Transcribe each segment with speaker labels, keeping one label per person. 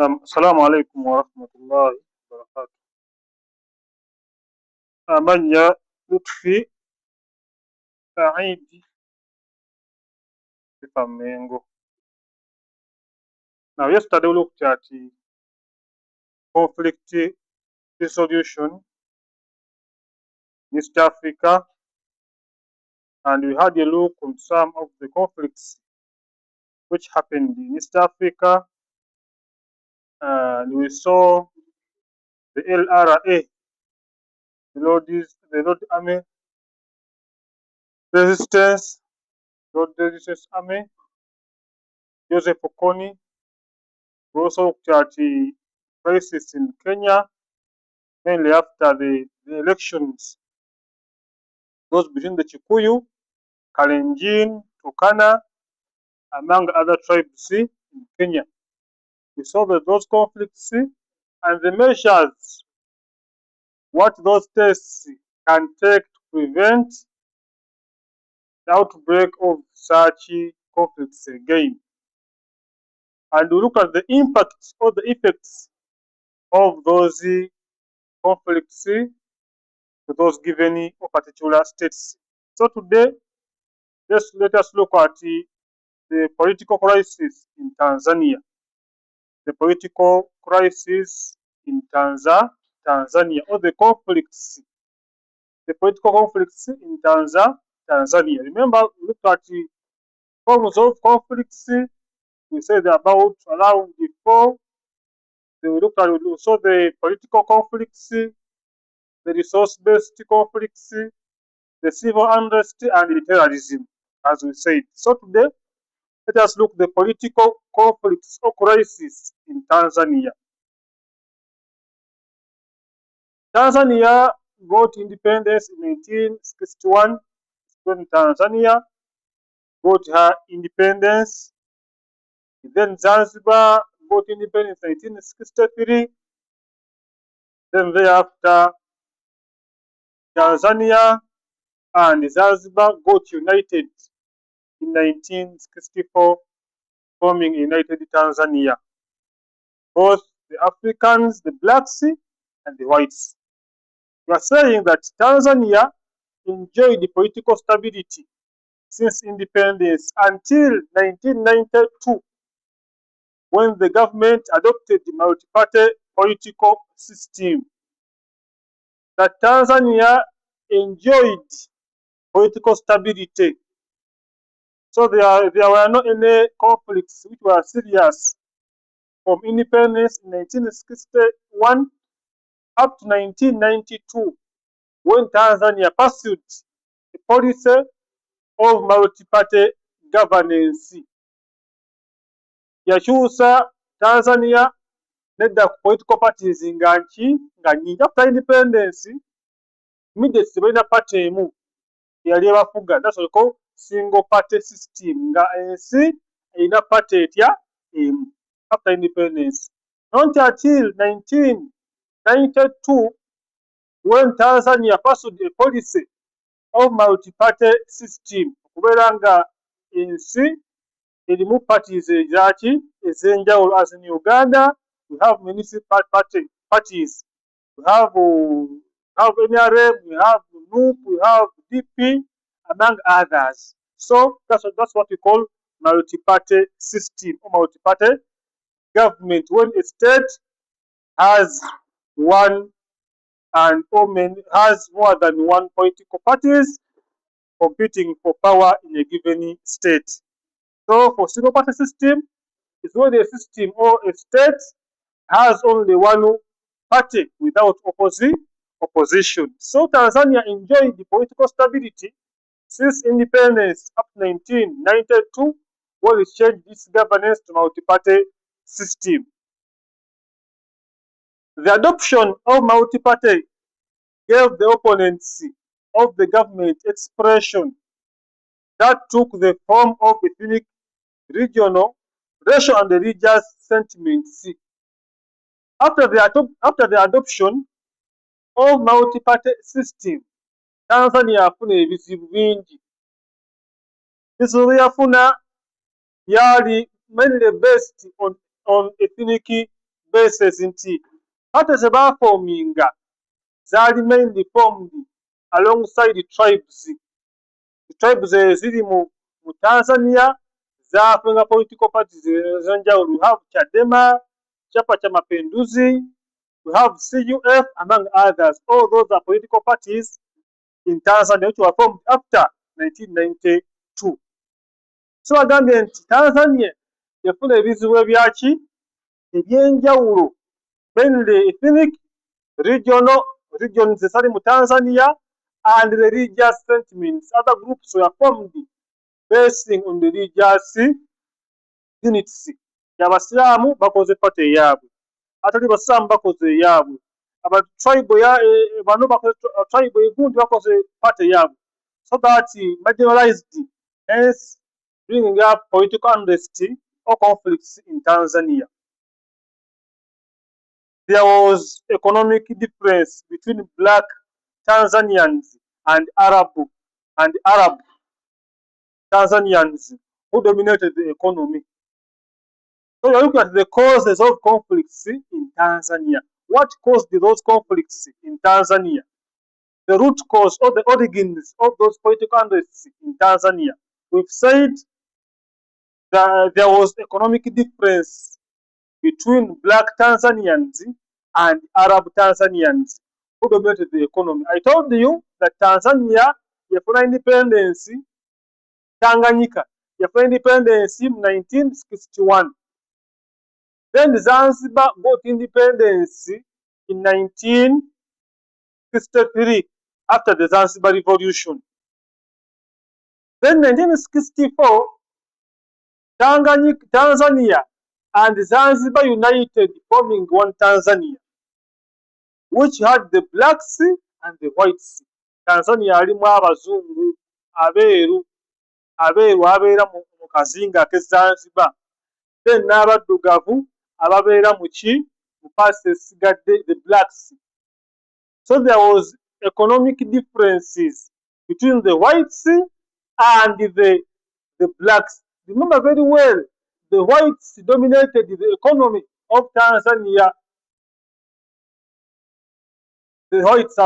Speaker 1: نعم، السلام عليكم ورحمة الله وبركاته. أمانيا لطفي سعيد Famengo. Now, yesterday we looked at the conflict resolution in East Africa, and we had a look on some of the conflicts which happened in East Africa, and we saw the LRA, the Lord Army Resistance, Lord Resistance Army, Joseph Kony. We also looked at the crisis in Kenya, mainly after the elections, those between the Chikuyu, Kalenjin, Turkana, among other tribes in Kenya. We saw that those conflicts and the measures, what those states can take to prevent the outbreak of such conflicts again. And we look at the impacts or the effects of those conflicts to those given particular states. So today, let us look at the political crisis in Tanzania. The political crisis in Tanzania, or the conflicts, the political conflicts in Tanzania. Remember, we looked at the forms of conflicts. We said about around the four. We looked at also the political conflicts, the resource-based conflicts, the civil unrest, and the terrorism, as we said. So today, let us look at the political conflicts or crisis in Tanzania. Tanzania got independence in 1961 when Tanzania got her independence. Then Zanzibar got independence in 1963. Then thereafter, Tanzania and Zanzibar got united in 1964, forming United Tanzania. Both the Africans, the blacks, and the whites. We are saying that Tanzania enjoyed political stability since independence until 1992, when the government adopted the multi-party political system. That Tanzania enjoyed political stability. So there were not any conflicts which were serious from independence in 1961 up to 1992, when Tanzania pursued a policy of multi-party governance. Yakyusa Tanzania nedda ku political parties nga nyingi. After independence, immediately balina party emu yali ebafuga. That's what we call single party system, nga ensi erina party etya emu after independence. Not until 1992, when Tanzania pursued a policy of multi-party system, okubeera nga ensi erimu parties ez'enjawulo. As in Uganda, we have municipal parties. We have NRM, we have NUP, we have DP, among others. So that's what we call multi-party system or multi-party government, when a state has one and has more than one political parties competing for power in a given state. So for single party system, it's when a system or a state has only one party without opposition. So Tanzania enjoyed the political stability since independence up to 1992, when it changed its governance to multi-party system. The adoption of multi-party gave the opponents of the government expression that took the form of ethnic, regional, racial, and religious sentiments. After the adoption of multi-party system, Tanzania yafuna ebizibu bingi. Ebizibu byafuna byali mainly based on ethnic bases nti parties ebaaforminga zaali mainly formed alongside tribes. Tribes eziri mu Tanzania zaafunga political parties ez'enjawulo. We have Chadema, Chapa cha Mapinduzi, we have CUF, among others. All those are political parties in Tanzania which were formed after 1992. So agambye nti Tanzania yafuna ebizibu ebyaki ebyenjawulo, mainly ethnic, regions ezali mu Tanzania, and religious sentiments. Other groups were formed basing on the religious units. Abasiraamu bakoze party eyaabwe, atali basiraamu bakoze eyaabwe, tribe egundi bakoze party eyaabwe, so that marginalized, hence bringing up political unrest or conflicts in Tanzania. There was economic difference between black Tanzanians and Arab Tanzanians who dominated the economy. So you look at the causes of conflicts in Tanzania. What caused those conflicts in Tanzania? The root cause or the origins of those political unrests in Tanzania. We've said that there was economic difference between black Tanzanians and Arab Tanzanians who dominated the economy. I told you that Tanzania yafuna independence, Tanganyika yafuna independence in 1961. Then Zanzibar got independence in 1963 after the Zanzibar Revolution. Then 1964, Tanzania and Zanzibar united, forming one Tanzania, which had the blacks and the whites. Tanzania alimu abazungu, abeeru abeera mu kazinga ke Zanzibar, then n'abaddugavu ababeera mu paasi esigadde, the blacks. So there was economic differences between the whites and the blacks. Remember very well, the whites dominated the economy of Tanzania. The whites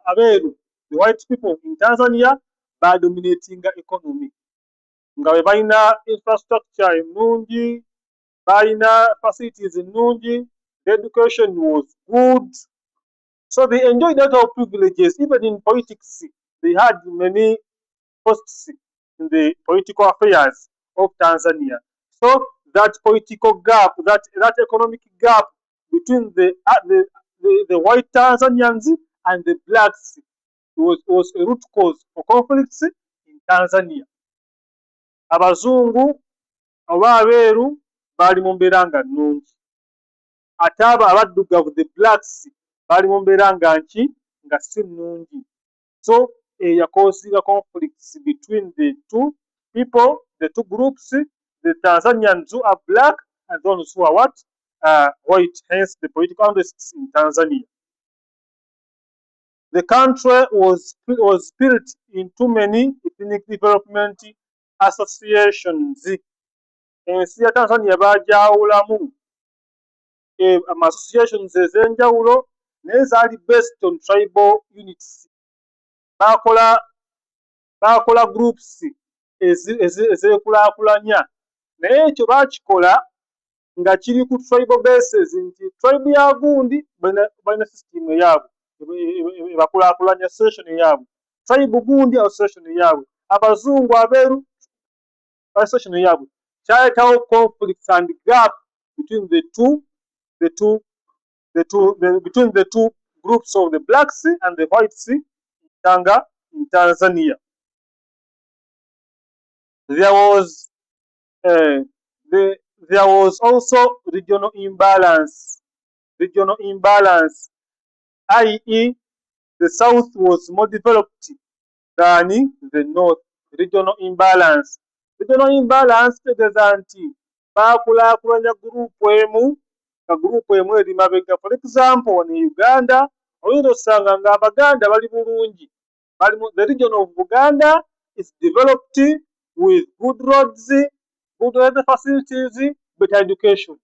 Speaker 1: abeeru, the white people in Tanzania by dominating the economy. Nga bwe balina infrastructure ennungi, balina facilities ennungi, the education was good. So they enjoyed a lot of privileges. Even in politics, they had many posts in the political affairs of Tanzania. So that political gap, that economic gap between the white Tanzanians and the blacks was a root cause for conflicts in Tanzania. Abazungu oba abeeru baali mu mbeera nga nnungi, ate abaddugavu, the blacks, baali mu mbeera nga si nnungi. So causing conflicts between the two people, the two groups, the Tanzanians who are black and those who are white, hence the political unrest in Tanzania. The country was built in too many ethnic development associations. Ensi ya Tanzania baajawulamu associations ez'enjawulo naye zaali based on tribal units. Baakola groups ezeekulaakulanya, naye ekyo baakikola nga kiri ku tribal bases, nti tribe ya gundi balina system eyaabwe ebakulaakulanya, association eyaabwe, tribe gundi association eyaabwe, abazungu abeeru association eyaabwe. Kyaleetawo conflicts and gap between the two groups of the blacks and the whites in Tanzania. There was also regional imbalance, i.e. the south was more developed than the north. Regional imbalance tegeeza nti baakulaakulanya gurupu emu nga gurupu emu eri mabega. For example, in Uganda oyinza osanga nga Abaganda bali bulungi, the region of Buganda is developed with good roads, good weather facilities, better education.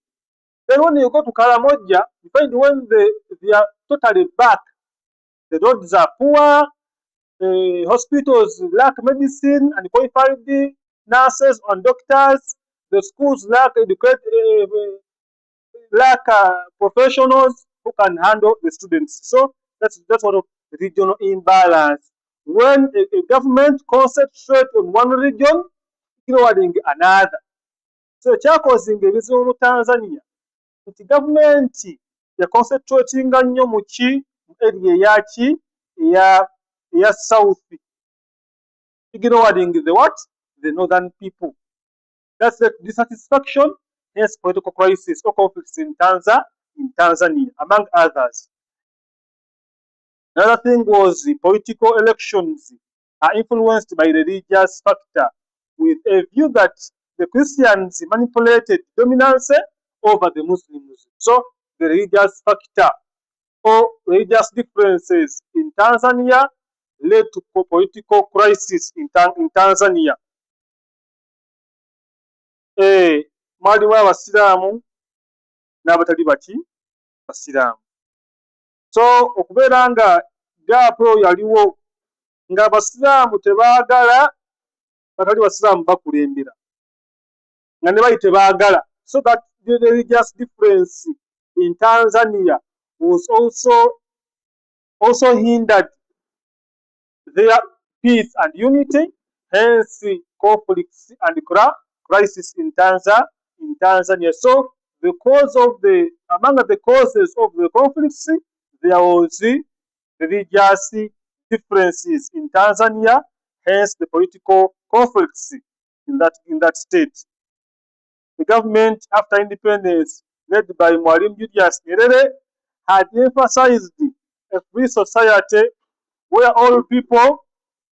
Speaker 1: Then when you go to Karamoja, you find when they are totally back, the roads are poor, hospitals lack medicine and qualified nurses and doctors, the schools lack professionals who can handle the students. So that's what of regional imbalance. When a government concentrates on one region, ignoring another. So kyakozinga ebizibu mu Tanzania nti gavumenti yaconcentratinga nnyo mu area eyaki eya south, ignoring the what? The northern people. That's the dissatisfaction, hence political crisis or conflicts in Tanzania, among others. Another thing was the political elections are influenced by religious factor, with a view that the Christians manipulated dominance over the Muslims. So the religious factor or religious differences in Tanzania led to political crisis in Tanzania. Mwalimu abasiraamu n'abatali basiraamu. So okubeera nga gap yaliwo nga abasiraamu tebaagala batali basiraamu bakulembera nga ne bali tebaagala, so that the religious difference in Tanzania was also hindered their peace and unity, hence conflicts and crisis in Tanzania. So among the causes of the conflicts, there was religious differences in Tanzania, hence the political conflicts in that state. The government after independence, led by Mwalimu Julius Nyerere, had emphasized a free society where all people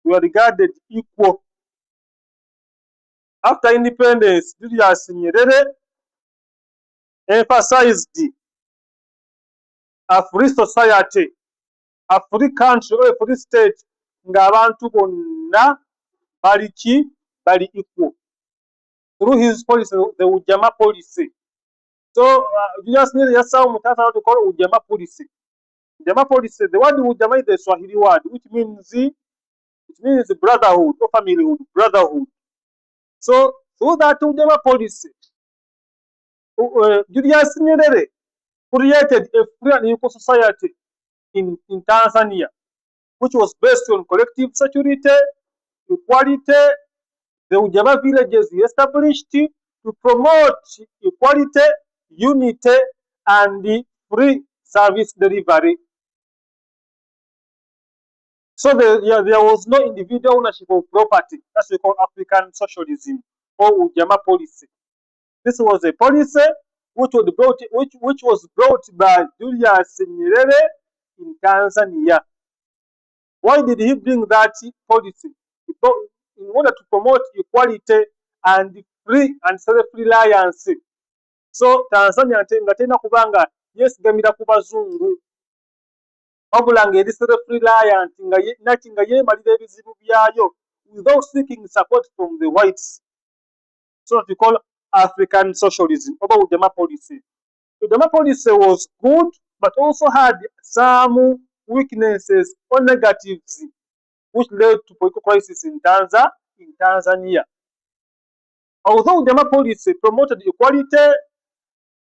Speaker 1: were regarded equal. After independence, Julius Nyerere emphasized a free society, a free country or a free state nga abantu bonna bali equal. Through his policy, the Ujamaa policy. So Julius Nyerere yasawo mutasa what we call Ujamaa policy. Ujamaa policy, the word Ujamaa is the Swahili word, which means brotherhood or familyhood, brotherhood. So through that Ujamaa policy, Julius Nyerere created a free and equal society in Tanzania, which was based on collective security, equality. The Ujamaa villages established to promote equality, unity, and free service delivery. So there was no individual ownership of property. That's what we call African socialism or Ujamaa policy. This was a policy which was brought by Julius Nyerere in Tanzania. Why did he bring that policy? In order to promote equality and free and self-reliance. So Tanzania nga tena kubanga yesigamira ku bazungu wabula ng'eri self-reliant nga yeemalira ebizibu byayo without seeking support from the whites. So what we call African socialism or Ujamaa policy. The Ujamaa policy was good but also had some weaknesses or negatives which led to political crisis in Tanzania. Although Ujamaa policy promoted equality,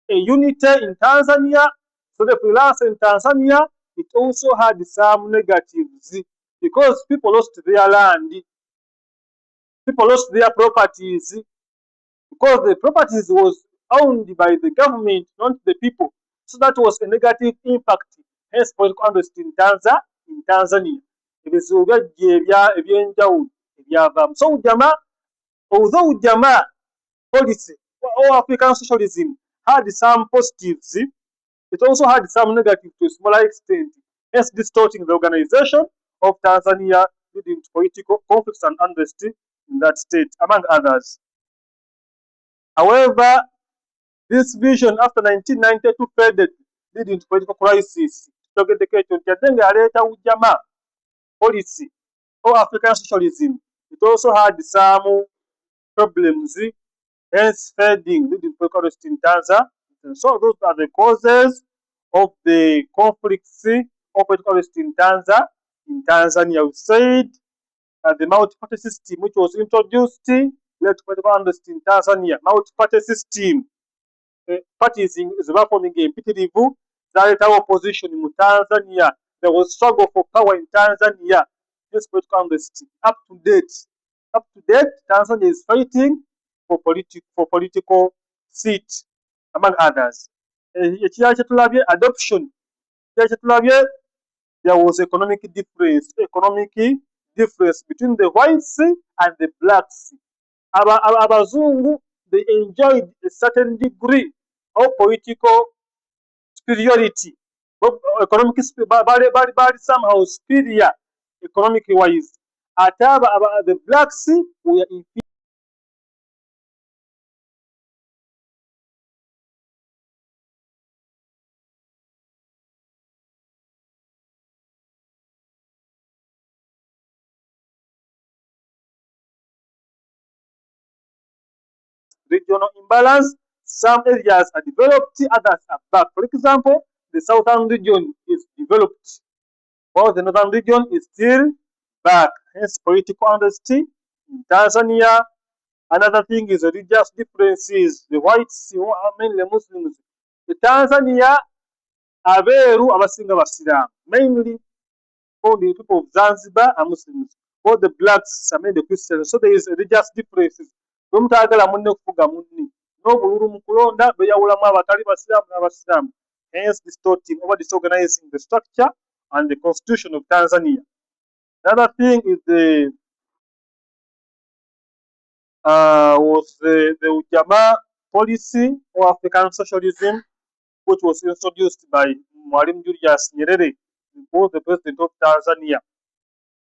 Speaker 1: unity in Tanzania, so the freelance in Tanzania, it also had some negatives because people lost their land, people lost their properties, because the properties was owned by the government, not the people. So that was a negative impact, hence political unrest in Tanzania. So although Ujamaa policy or African socialism had some positives, it also had some negatives to a smaller extent, hence distorting the organization of Tanzania, leading to political conflicts and unrest in that state, among others. However, this vision after 1992 faded, leading to political crisis. Ujamaa policy or African socialism, it also had some problems, hence fading, leading to political crisis in situation. So those are the causes of the conflicts of political unrest in Tanzania. We said the multi-party system which was introduced led to political unrest in Tanzania. Multi-party system, parties zibaforming empitirivu zaleetawo opposition mu Tanzania. There was struggle for power in Tanzania. This political unrest up to date. Up to date, Tanzania is fighting for political seat among others. Ekirala kye tulabye adoption. Ekirala kye tulabye, there was economic difference between the whites and the blacks. Abazungu, they enjoyed a certain degree of political superiority. Economic bali somehow superior economically wise. The blacks were inferior. Regional imbalance. Some areas are developed, others are back. For example, the southern region is developed, while the northern region is still back. Hence, political unrest in Tanzania. Another thing is religious differences. The whites, mainly Muslims. The Tanzania, abeeru abasinga basiraamu, mainly all the people of Zanzibar are Muslims. All the blacks are mainly Christians. So there is religious differences. Bwemutayagala munne kufuga munne n'obululu mu kulonda beyawulamu abatali basiraamu n'abasiraamu, hence distorting or disorganizing the structure and the constitution of Tanzania. Another thing is the Ujamaa policy or African socialism, which was introduced by Mwalimu Julius Nyerere, who was the president of Tanzania.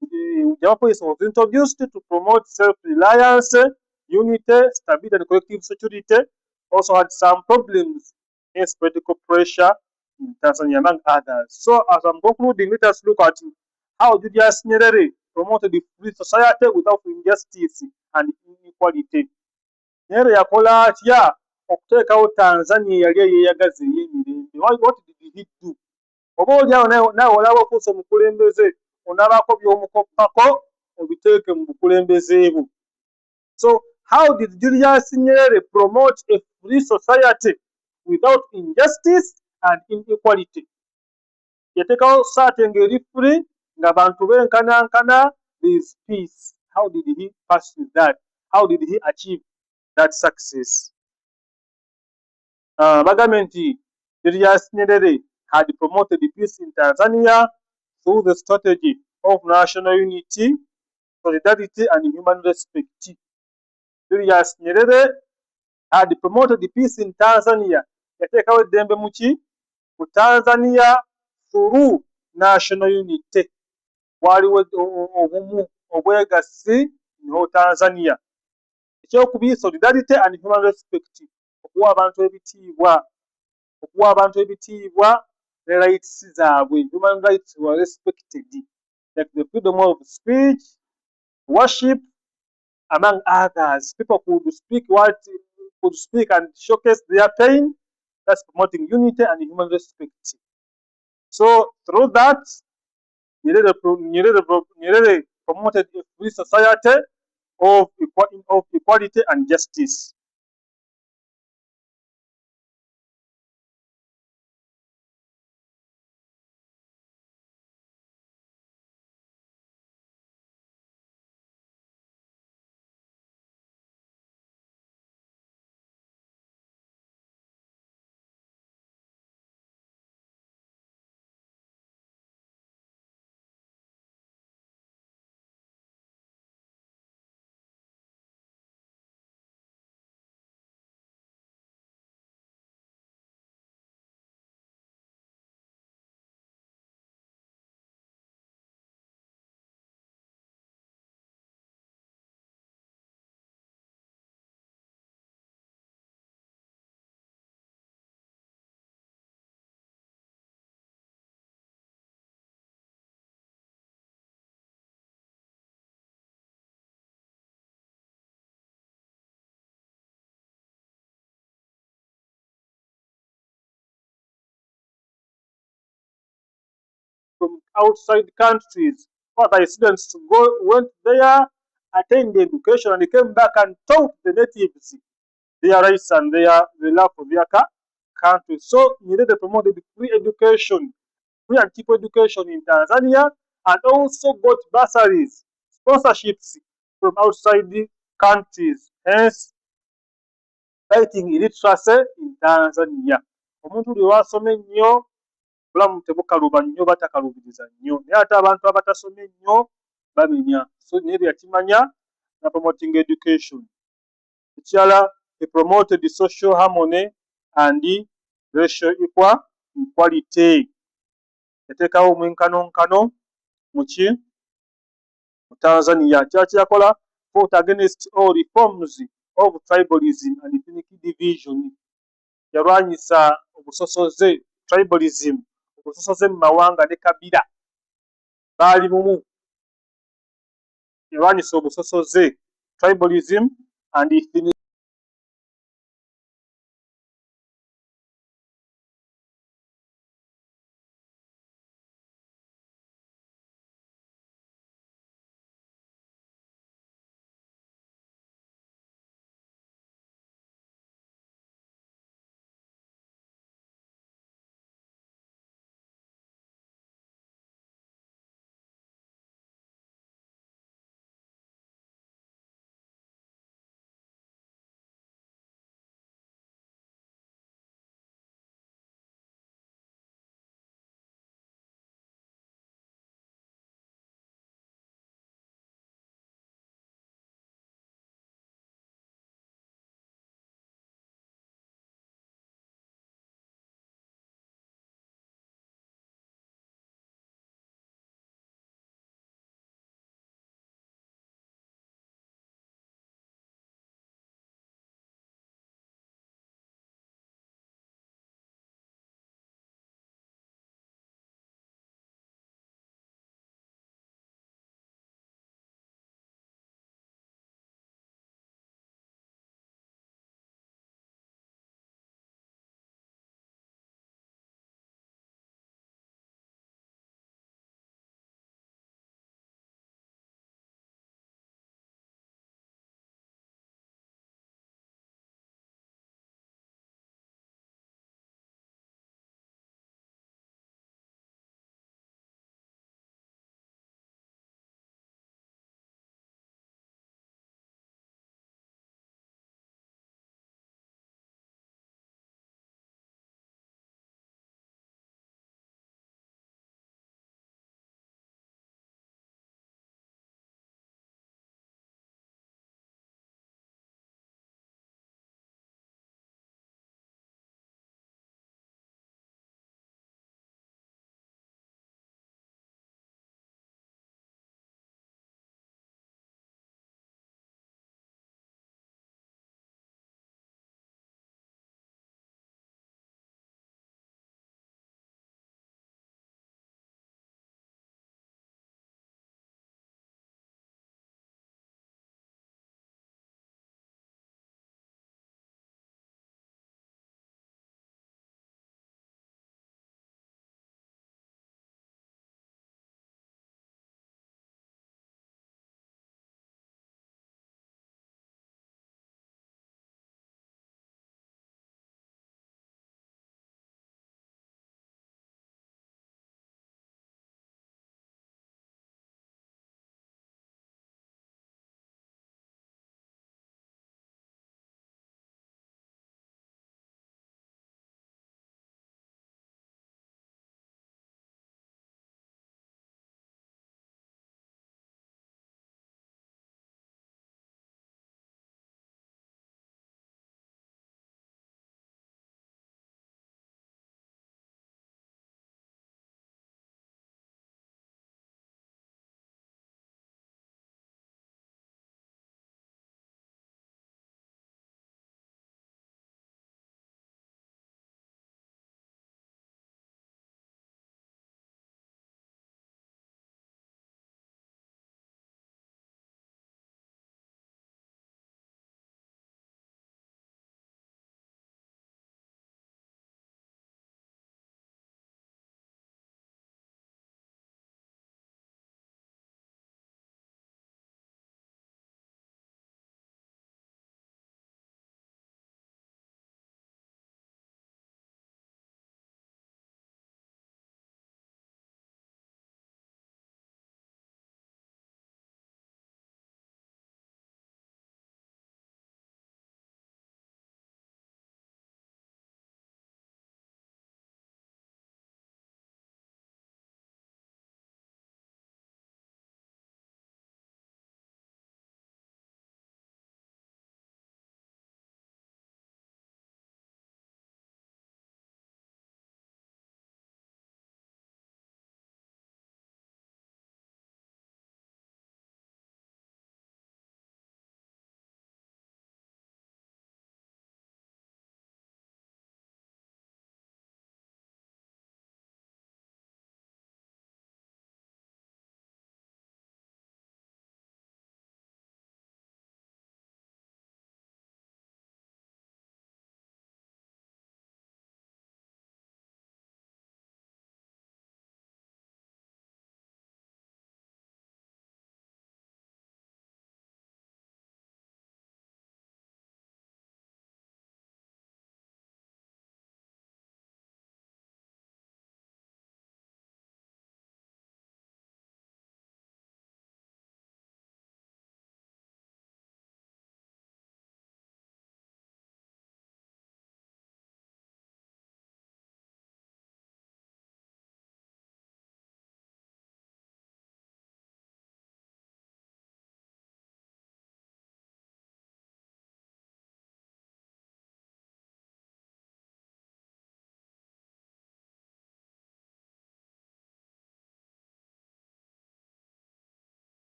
Speaker 1: The Ujamaa policy was introduced to promote self-reliance, unity, stability, and collective security. Also had some problems, hence political pressure in Tanzania, among others. So, as I'm concluding, let us look at how Julius Nyerere promoted the free society without injustice and inequality. Nyerere yakola atya okuteekawo Tanzania yali eyeeyagaza ey'emirembe? What did he do? Oba oliawo naawe olaba okuusa omukulembeze onaabako by'omukoppako obiteeke mu bukulembeze bwo. So how did Julius Nyerere promote a free society without injustice and inequality? Yateekawo society ng'eri free, ng'abantu benkanankana, there is peace. How did he pursue that? How did he achieve that success? Bagambye nti Julius Nyerere had promoted peace in Tanzania through the strategy of national unity, solidarity, and human respect. Julius Nyerere had promoted peace in Tanzania. Yateekawo eddembe mu Tanzania through national unity. Waliwo obumu obwegassi mu Tanzania. Ekyokubiri, solidarity and human respect. Okuwa abantu ebitiibwa ne rights zaabwe. Human rights were respected, like the freedom of speech, worship, among others. People could speak and showcase their pain. That's promoting unity and human respect. So through that, Nyerere promoted a free society of equality and justice. from outside countries. Other students went there, attended education, and came back and taught the natives their rights and the love for their country. So Nyerere promoted free education, free and cheap education in Tanzania, and also got bursaries, sponsorships from outside the countries. Hence, fighting illiteracy in Tanzania. Omuntu bwe wasoma ennyo obulamu tebukaluba nnyo batakalubiriza nnyo, naye ate abantu abatasoma ennyo bamenya. So Nyerere yakimanya na promoting education. Ekirala, he promoted the social harmony and racial equality. Yateekawo omwenkanonkano mu Tanzania. Kyaki yakola? Fought against all reforms of tribalism and ethnic division. Yalwanyisa obusosoze, tribalism, obusosoze mu mawanga ne kabira baali bumu. Yalwanyisa obusosoze, tribalism and ethnic